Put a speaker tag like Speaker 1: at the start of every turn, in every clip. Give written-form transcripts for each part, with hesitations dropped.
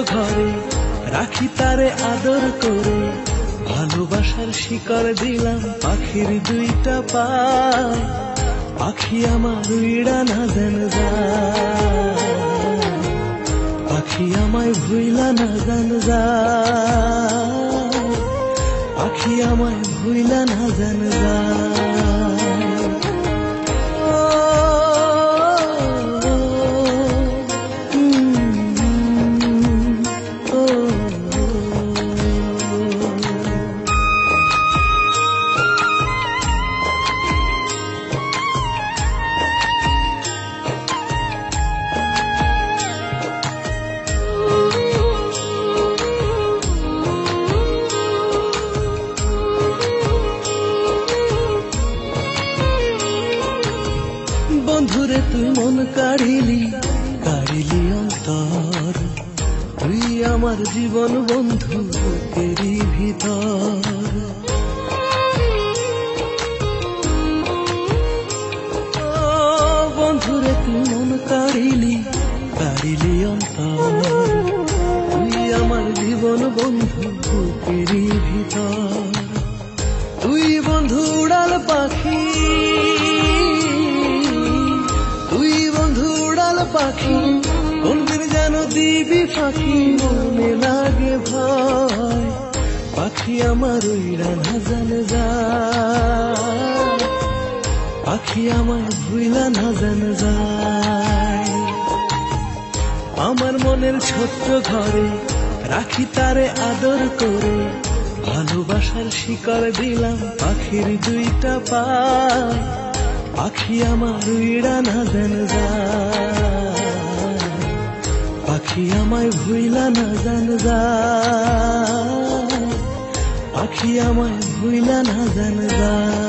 Speaker 1: ঘরে রাখি তারে আদর করে, ভালোবাসার শিকড় দিলাম পাখির দুইটা পায়। পাখি আমার উইড়া না যেন যায়, পাখি আমায় ভুইলা না যেন যায়, পাখি আমায় ভুইলা না যেন যায়। বন্ধুরে তুই মন কাড়িলি, কাড়িলি অন্তর, তুই আমার জীবন বন্ধু বুকেরই ভিতর। বন্ধুরে তুই মন কাড়িলি, কাড়িলি অন্তর, তুই আমার জীবন বন্ধু বুকেরই ভিতর। তুই বন্ধু উড়াল পাখি, তুই বন্ধু উড়াল পাখি, কোনদিন যেন দিবি ফাঁকি, মনে লাগে ভয়। পাখি আমার উইড়া না জানে যায়, পাখি আমার ভুইলা না জানে যায়। আমার মনের ছোট্ট ঘরে রাখি তারে আদর করে, ভালোবাসার শিকড় দিলাম পাখির দুইটা পায়। পাখি আমার উইড়া না যেন যায়, পাখি আমায় ভুইলা না যেন যায়, পাখি আমায় ভুইলা না যেন যায়।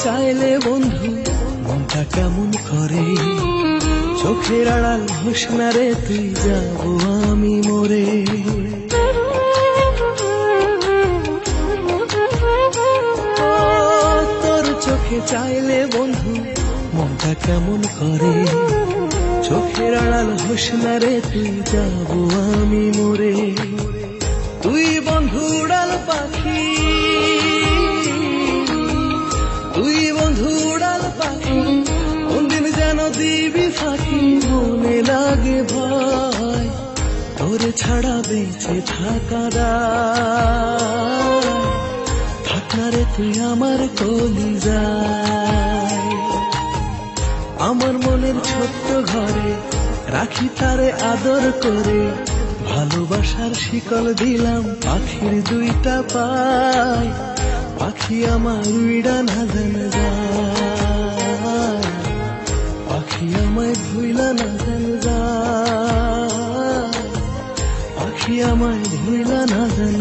Speaker 1: চাইলে বন্ধু মনটা কেমন করে, চোখের আড়াল হোস না রে তুই, যাবো আমি মরে। তোর চোখে চাইলে বন্ধু মনটা কেমন করে, চোখের আড়াল হোস না রে তুই, যাবো আমি মরে। তুই বন্ধু উড়াল পাখি, তুই বন্ধু উড়াল পাখি, কোনদিন যেন দিবি ফাঁকি, মনে লাগে ভয়। তোরে ছাড়া বেঁচে থাকার থাক না রে তুই আমার কলিজায়। আমার মনের ছোট্ট ঘরে রাখি তারে আদর করে, ভালোবাসার শিকল দিলাম পাখির দুইটা পায়। পাখি আমার উইড়া না যেন যায়, পাখি আমায় ভুইলা না যেন যায়, পাখি আমায় ভুইলা না যেন